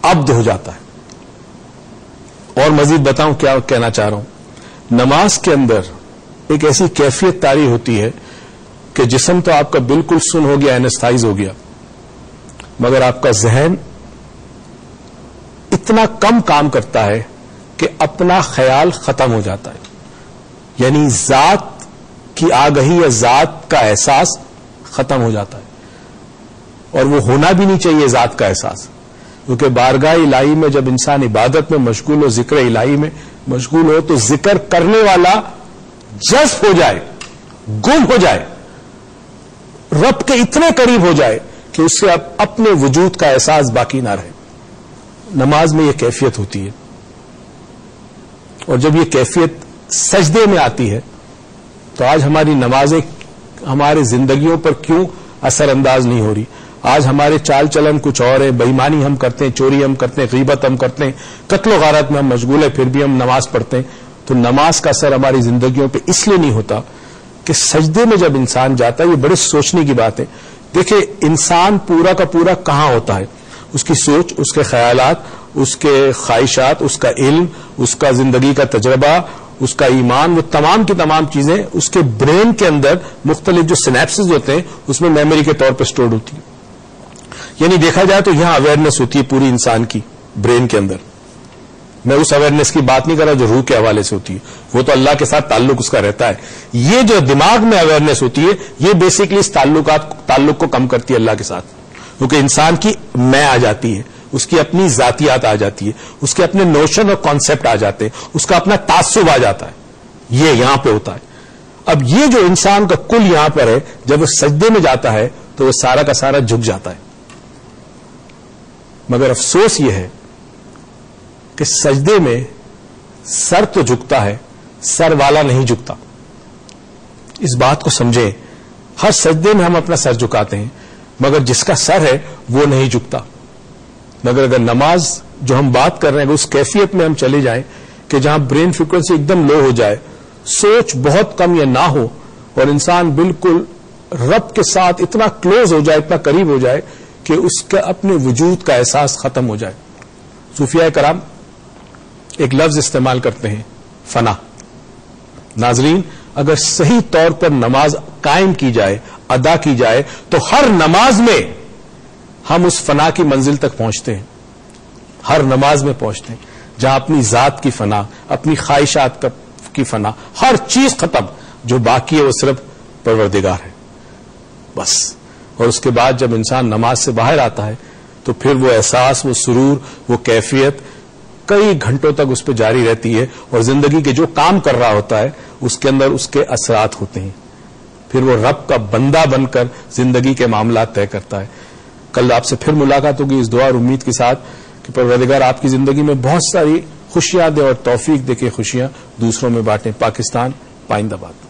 عبد ہو جاتا ہے. اور مزید بتاؤں کیا کہنا چاہ رہا ہوں. نماز کے اندر ایک ایسی کیفیت طاری ہوتی ہے کہ جسم تو آپ کا بالکل سن ہو گیا, اینستھائز ہو گیا, مگر آپ کا ذہن اتنا کم کام کرتا ہے کہ اپنا خیال ختم ہو جاتا ہے. یعنی ذات کی آگہی یا ذات کا احساس ختم ہو جاتا ہے, اور وہ ہونا بھی نہیں چاہیے ذات کا احساس, کیونکہ بارگاہ الہی میں جب انسان عبادت میں مشغول ہو, ذکر الہی میں مشغول ہو, تو ذکر کرنے والا جذب ہو جائے, گم ہو جائے, رب کے اتنے قریب ہو جائے کہ اس سے اب اپنے وجود کا احساس باقی نہ رہے. نماز میں یہ کیفیت ہوتی ہے, اور جب یہ کیفیت سجدے میں آتی ہے تو آج ہماری نمازیں ہمارے زندگیوں پر کیوں اثر انداز نہیں ہو رہی. آج ہمارے چال چلن کچھ اور ہے, بےایمانی ہم کرتے ہیں, چوری ہم کرتے ہیں, غیبت ہم کرتے ہیں, قتل و غارت میں ہم مشغول ہیں, پھر بھی ہم نماز پڑھتے ہیں. تو نماز کا اثر ہماری زندگیوں پہ اس لیے نہیں ہوتا کہ سجدے میں جب انسان جاتا ہے, یہ بڑے سوچنے کی بات ہے. دیکھیں انسان پورا کا پورا کہاں ہوتا ہے, اس کی سوچ, اس کے خیالات, اس کے خواہشات, اس کا علم, اس کا زندگی کا تجربہ, اس کا ایمان, وہ تمام کی تمام چیزیں اس کے برین کے اندر مختلف جو سینپسز ہوتے ہیں اس میں میموری کے طور پہ سٹورڈ ہوتی ہے. یعنی دیکھا جائے تو یہاں اویئرنیس ہوتی ہے پوری انسان کی برین کے اندر. میں اس اویئرنیس کی بات نہیں کر رہا جو روح کے حوالے سے ہوتی ہے, وہ تو اللہ کے ساتھ تعلق اس کا رہتا ہے. یہ جو دماغ میں اویئرنیس ہوتی ہے یہ بیسیکلی اس تعلق کو کم کرتی ہے اللہ کے ساتھ, کیونکہ انسان کی میں آ جاتی ہے, اس کی اپنی ذاتیات آ جاتی ہے, اس کے اپنے نوشن اور کانسیپٹ آ جاتے ہیں, اس کا اپنا تعصب آ جاتا ہے. یہ یہاں پہ ہوتا ہے. اب یہ جو انسان کا کل یہاں پر ہے, جب وہ سجدے میں جاتا ہے تو وہ سارا کا سارا جھک جاتا ہے. مگر افسوس یہ ہے کہ سجدے میں سر تو جھکتا ہے, سر والا نہیں جھکتا. اس بات کو سمجھیں. ہر سجدے میں ہم اپنا سر جھکاتے ہیں, مگر جس کا سر ہے وہ نہیں جھکتا. مگر اگر نماز جو ہم بات کر رہے ہیں اس کیفیت میں ہم چلے جائیں کہ جہاں برین فریکوینسی ایک دم لو ہو جائے, سوچ بہت کم یا نہ ہو, اور انسان بالکل رب کے ساتھ اتنا کلوز ہو جائے, اتنا قریب ہو جائے کہ اس کا اپنے وجود کا احساس ختم ہو جائے. صوفیاء کرام ایک لفظ استعمال کرتے ہیں, فنا. ناظرین اگر صحیح طور پر نماز قائم کی جائے, ادا کی جائے, تو ہر نماز میں ہم اس فنا کی منزل تک پہنچتے ہیں. ہر نماز میں پہنچتے ہیں جہاں اپنی ذات کی فنا, اپنی خواہشات کی فنا, ہر چیز ختم, جو باقی ہے وہ صرف پروردگار ہے بس. اور اس کے بعد جب انسان نماز سے باہر آتا ہے تو پھر وہ احساس, وہ سرور, وہ کیفیت کئی گھنٹوں تک اس پہ جاری رہتی ہے, اور زندگی کے جو کام کر رہا ہوتا ہے اس کے اندر اس کے اثرات ہوتے ہیں. پھر وہ رب کا بندہ بن کر زندگی کے معاملات طے کرتا ہے. کل آپ سے پھر ملاقات ہوگی اس دعا اور امید کے ساتھ کہ پروردگار آپ کی زندگی میں بہت ساری خوشیاں دے اور توفیق دے کے خوشیاں دوسروں میں بانٹیں. پاکستان پائندہ باد.